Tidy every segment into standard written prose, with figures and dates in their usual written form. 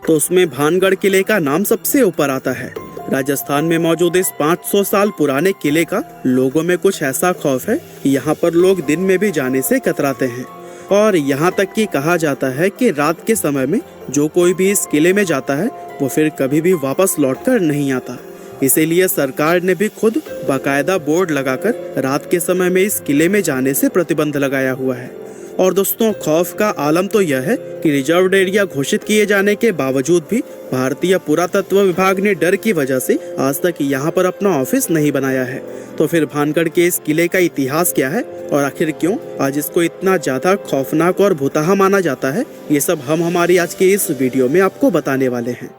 तो उसमें भानगढ़ किले का नाम सबसे ऊपर आता है। राजस्थान में मौजूद इस 500 साल पुराने किले का लोगों में कुछ ऐसा खौफ है कि यहाँ पर लोग दिन में भी जाने से कतराते हैं और यहाँ तक कि कहा जाता है कि रात के समय में जो कोई भी इस किले में जाता है वो फिर कभी भी वापस लौटकर नहीं आता। इसीलिए सरकार ने भी खुद बाकायदा बोर्ड लगाकर रात के समय में इस किले में जाने से प्रतिबंध लगाया हुआ है। और दोस्तों, खौफ का आलम तो यह है कि रिजर्व एरिया घोषित किए जाने के बावजूद भी भारतीय पुरातत्व विभाग ने डर की वजह से आज तक यहाँ पर अपना ऑफिस नहीं बनाया है। तो फिर भानगढ़ के इस किले का इतिहास क्या है और आखिर क्यों आज इसको इतना ज्यादा खौफनाक और भुतहा माना जाता है, ये सब हम हमारी आज के इस वीडियो में आपको बताने वाले हैं।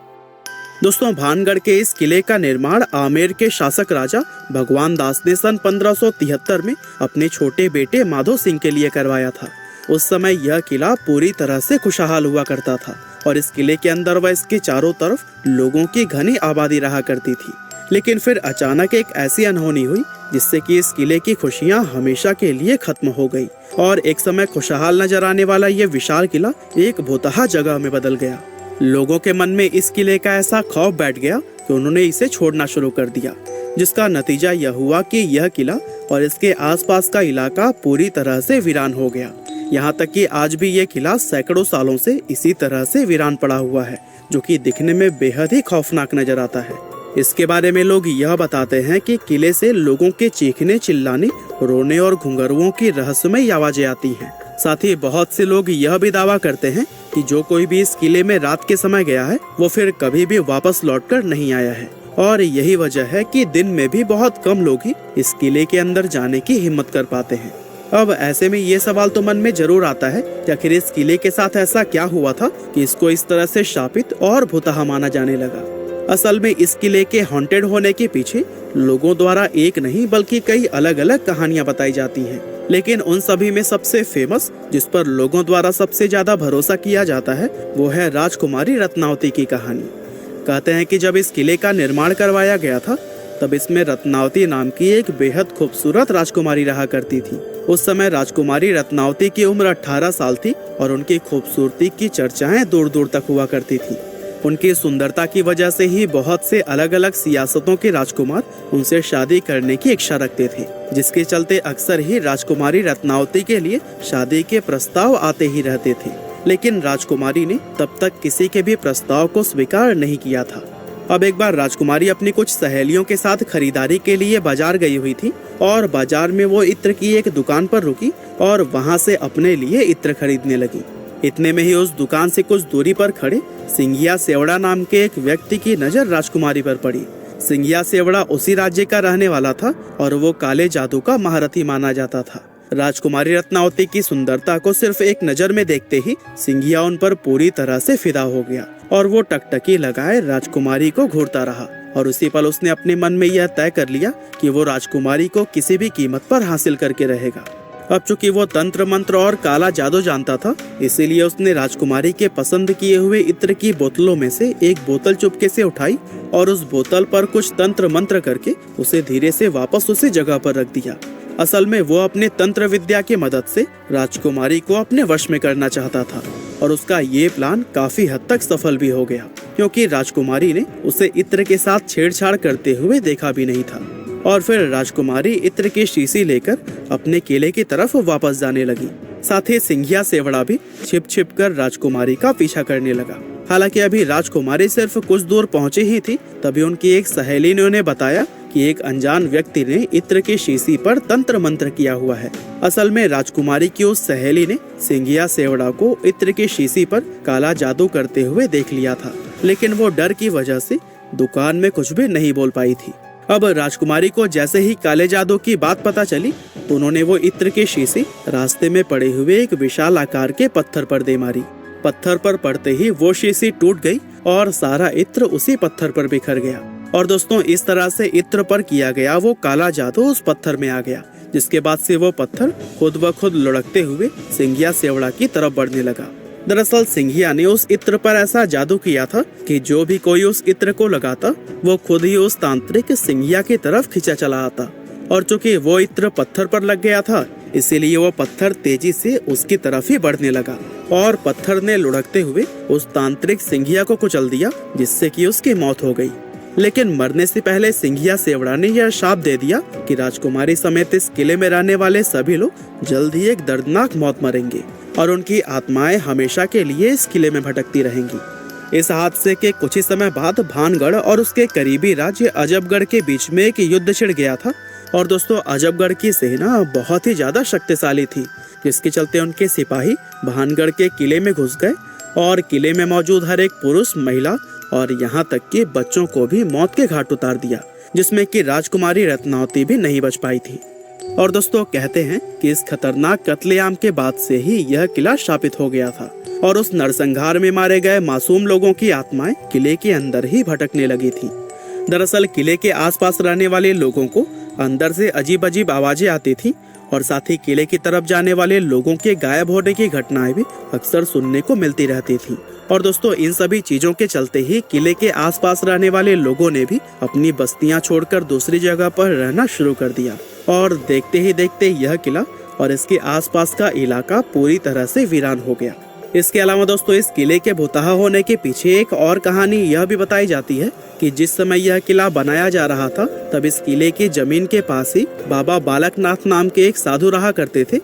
दोस्तों, भानगढ़ के इस किले का निर्माण आमेर के शासक राजा भगवान दास ने सन 1573 में अपने छोटे बेटे माधो सिंह के लिए करवाया था। उस समय यह किला पूरी तरह से खुशहाल हुआ करता था और इस किले के अंदर व इसके चारों तरफ लोगों की घनी आबादी रहा करती थी। लेकिन फिर अचानक एक ऐसी अनहोनी हुई जिससे कि इस किले की खुशियां हमेशा के लिए खत्म हो गई और एक समय खुशहाल नजर आने वाला ये विशाल किला एक भुतहा जगह में बदल गया। लोगों के मन में इस किले का ऐसा खौफ बैठ गया कि उन्होंने इसे छोड़ना शुरू कर दिया, जिसका नतीजा यह हुआ कि यह किला और इसके आसपास का इलाका पूरी तरह से वीरान हो गया। यहाँ तक कि आज भी ये किला सैकड़ों सालों से इसी तरह से वीरान पड़ा हुआ है, जो कि दिखने में बेहद ही खौफनाक नजर आता है। इसके बारे में लोग यह बताते हैं कि किले से लोगों के चीखने, चिल्लाने, रोने और घुंघरुओं की रहस्यमय आवाजें आती हैं। साथ ही बहुत से लोग यह भी दावा करते हैं कि जो कोई भी इस किले में रात के समय गया है वो फिर कभी भी वापस लौटकर नहीं आया है। और यही वजह है कि दिन में भी बहुत कम लोग ही इस किले के अंदर जाने की हिम्मत कर पाते हैं। अब ऐसे में ये सवाल तो मन में जरूर आता है कि आखिर इस किले के साथ ऐसा क्या हुआ था कि इसको इस तरह से शापित और भुतहा माना जाने लगा। असल में इस किले के हॉन्टेड होने के पीछे लोगों द्वारा एक नहीं बल्कि कई अलग अलग कहानियां बताई जाती हैं। लेकिन उन सभी में सबसे फेमस, जिस पर लोगों द्वारा सबसे ज्यादा भरोसा किया जाता है, वो है राजकुमारी रत्नावती की कहानी। कहते हैं कि जब इस किले का निर्माण करवाया गया था तब इसमें रत्नावती नाम की एक बेहद खूबसूरत राजकुमारी रहा करती थी। उस समय राजकुमारी रत्नावती की उम्र 18 साल थी और उनकी खूबसूरती की चर्चाएं दूर दूर तक हुआ करती थी। उनकी सुंदरता की वजह से ही बहुत से अलग अलग सियासतों के राजकुमार उनसे शादी करने की इच्छा रखते थे, जिसके चलते अक्सर ही राजकुमारी रत्नावती के लिए शादी के प्रस्ताव आते ही रहते थे। लेकिन राजकुमारी ने तब तक किसी के भी प्रस्ताव को स्वीकार नहीं किया था। अब एक बार राजकुमारी अपनी कुछ सहेलियों के साथ खरीदारी के लिए बाजार गई हुई थी और बाजार में वो इत्र की एक दुकान पर रुकी और वहाँ से अपने लिए इत्र खरीदने लगी। इतने में ही उस दुकान से कुछ दूरी पर खड़े सिंघिया सेवड़ा नाम के एक व्यक्ति की नजर राजकुमारी पर पड़ी। सिंघिया सेवड़ा उसी राज्य का रहने वाला था और वो काले जादू का महारथी माना जाता था। राजकुमारी रत्नावती की सुंदरता को सिर्फ एक नजर में देखते ही सिंघिया उन पर पूरी तरह से फिदा हो गया और वो टकटकी लगाए राजकुमारी को घूरता रहा और उसी पल उसने अपने मन में यह तय कर लिया कि वो राजकुमारी को किसी भी कीमत पर हासिल करके रहेगा। अब चूंकि वो तंत्र मंत्र और काला जादू जानता था, इसीलिए उसने राजकुमारी के पसंद किए हुए इत्र की बोतलों में से एक बोतल चुपके से उठाई और उस बोतल पर कुछ तंत्र मंत्र करके उसे धीरे से वापस उसी जगह पर रख दिया। असल में वो अपने तंत्र विद्या की मदद से राजकुमारी को अपने वश में करना चाहता था और उसका ये प्लान काफी हद तक सफल भी हो गया, क्योंकि राजकुमारी ने उसे इत्र के साथ छेड़छाड़ करते हुए देखा भी नहीं था। और फिर राजकुमारी इत्र की शीशी लेकर अपने किले की तरफ वापस जाने लगी। साथ ही सिंघिया सेवड़ा भी छिप छिप कर राजकुमारी का पीछा करने लगा। हालांकि अभी राजकुमारी सिर्फ कुछ दूर पहुंची ही थी, तभी उनकी एक सहेली ने उन्हें बताया कि एक अनजान व्यक्ति ने इत्र की शीशी पर तंत्र मंत्र किया हुआ है। असल में राजकुमारी की उस सहेली ने सिंघिया सेवड़ा को इत्र की शीशी पर काला जादू करते हुए देख लिया था, लेकिन वो डर की वजह से दुकान में कुछ भी नहीं बोल पाई थी। अब राजकुमारी को जैसे ही काले जादू की बात पता चली तो उन्होंने वो इत्र की शीशी रास्ते में पड़े हुए एक विशाल आकार के पत्थर पर दे मारी। पत्थर पर पड़ते ही वो शीशी टूट गई और सारा इत्र उसी पत्थर पर बिखर गया। और दोस्तों, इस तरह से इत्र पर किया गया वो काला जादू उस पत्थर में आ गया, जिसके बाद से वो पत्थर खुद ब खुद लुढ़कते हुए सिंघिया सेवड़ा की तरफ बढ़ने लगा। दरअसल सिंघिया ने उस इत्र पर ऐसा जादू किया था कि जो भी कोई उस इत्र को लगाता वो खुद ही उस तांत्रिक सिंघिया की तरफ खींचा चला आता। और चूंकि वो इत्र पत्थर पर लग गया था, इसीलिए वो पत्थर तेजी से उसकी तरफ ही बढ़ने लगा और पत्थर ने लुढ़कते हुए उस तांत्रिक सिंघिया को कुचल दिया, जिससे कि उसकी मौत हो गई। लेकिन मरने से पहले सिंघिया सेवड़ा ने यह शाप दे दिया कि राजकुमारी समेत इस किले में रहने वाले सभी लोग जल्द ही एक दर्दनाक मौत मरेंगे और उनकी आत्माएं हमेशा के लिए इस किले में भटकती रहेंगी। इस हादसे के कुछ ही समय बाद भानगढ़ और उसके करीबी राज्य अजबगढ़ के बीच में एक युद्ध छिड़ गया था। और दोस्तों, अजबगढ़ की सेना बहुत ही ज्यादा शक्तिशाली थी, जिसके चलते उनके सिपाही भानगढ़ के किले में घुस गए और किले में मौजूद हर एक पुरुष, महिला और यहाँ तक कि बच्चों को भी मौत के घाट उतार दिया, जिसमें कि राजकुमारी रत्नावती भी नहीं बच पाई थी। और दोस्तों, कहते हैं कि इस खतरनाक कत्लेआम के बाद से ही यह किला शापित हो गया था और उस नरसंहार में मारे गए मासूम लोगों की आत्माएं किले के अंदर ही भटकने लगी थी। दरअसल किले के आसपास रहने वाले लोगों को अंदर से अजीब अजीब आवाजें आती थी और साथ ही किले की तरफ जाने वाले लोगों के गायब होने की घटनाएं भी अक्सर सुनने को मिलती रहती थी। और दोस्तों, इन सभी चीजों के चलते ही किले के आसपास रहने वाले लोगों ने भी अपनी बस्तियां छोड़कर दूसरी जगह पर रहना शुरू कर दिया और देखते ही देखते यह किला और इसके आसपास का इलाका पूरी तरह से वीरान हो गया। इसके अलावा दोस्तों, इस किले के भुतहा होने के पीछे एक और कहानी यह भी बताई जाती है कि जिस समय यह किला बनाया जा रहा था, तब इस किले की जमीन के पास ही बाबा बालकनाथ नाम के एक साधु रहा करते थे।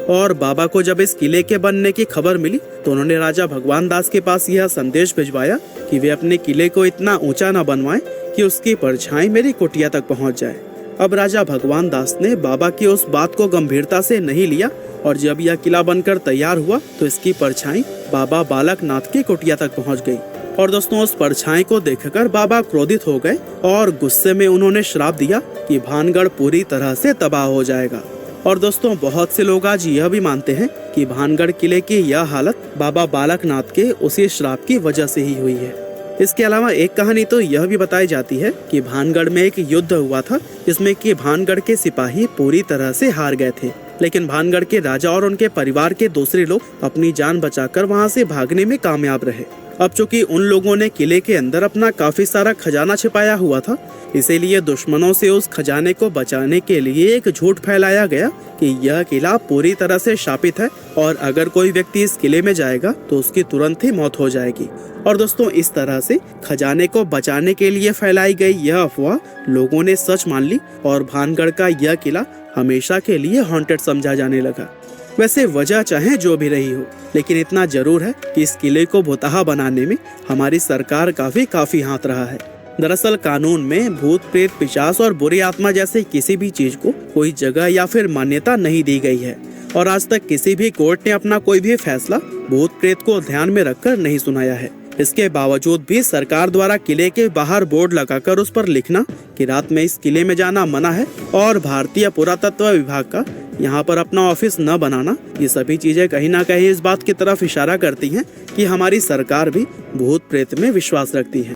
और बाबा को जब इस किले के बनने की खबर मिली तो उन्होंने राजा भगवान दास के पास यह संदेश भिजवाया कि वे अपने किले को इतना ऊंचा न बनवाएं कि उसकी परछाई मेरी कुटिया तक पहुंच जाए। अब राजा भगवान दास ने बाबा की उस बात को गंभीरता से नहीं लिया और जब यह किला बनकर तैयार हुआ तो इसकी परछाई बाबा बालकनाथ की कुटिया तक पहुंच गई। और दोस्तों, उस परछाई को देखकर बाबा क्रोधित हो गए और गुस्से में उन्होंने श्राप दिया कि भानगढ़ पूरी तरह से तबाह हो जाएगा। और दोस्तों, बहुत से लोग आज यह भी मानते हैं कि भानगढ़ किले की यह हालत बाबा बालकनाथ के उसी श्राप की वजह से ही हुई है। इसके अलावा एक कहानी तो यह भी बताई जाती है कि भानगढ़ में एक युद्ध हुआ था, जिसमें कि भानगढ़ के सिपाही पूरी तरह से हार गए थे, लेकिन भानगढ़ के राजा और उनके परिवार के दूसरे लोग अपनी जान बचाकर वहां से भागने में कामयाब रहे। अब चूंकि उन लोगों ने किले के अंदर अपना काफी सारा खजाना छिपाया हुआ था, इसीलिए दुश्मनों से उस खजाने को बचाने के लिए एक झूठ फैलाया गया कि यह किला पूरी तरह से शापित है और अगर कोई व्यक्ति इस किले में जाएगा तो उसकी तुरंत ही मौत हो जाएगी। और दोस्तों, इस तरह से खजाने को बचाने के लिए फैलाई गई यह अफवाह लोगों ने सच मान ली और भानगढ़ का यह किला हमेशा के लिए हॉन्टेड समझा जाने लगा। वैसे वजह चाहे जो भी रही हो, लेकिन इतना जरूर है कि इस किले को भुतहा बनाने में हमारी सरकार का भी काफी हाथ रहा है। दरअसल कानून में भूत, प्रेत, पिशाच और बुरी आत्मा जैसे किसी भी चीज को कोई जगह या फिर मान्यता नहीं दी गई है और आज तक किसी भी कोर्ट ने अपना कोई भी फैसला भूत प्रेत को ध्यान में रखकर नहीं सुनाया है। इसके बावजूद भी सरकार द्वारा किले के बाहर बोर्ड लगाकर उस पर लिखना कि रात में इस किले में जाना मना है और भारतीय पुरातत्व विभाग का यहाँ पर अपना ऑफिस न बनाना, ये सभी चीजें कहीं ना कहीं इस बात की तरफ इशारा करती हैं कि हमारी सरकार भी भूत प्रेत में विश्वास रखती है।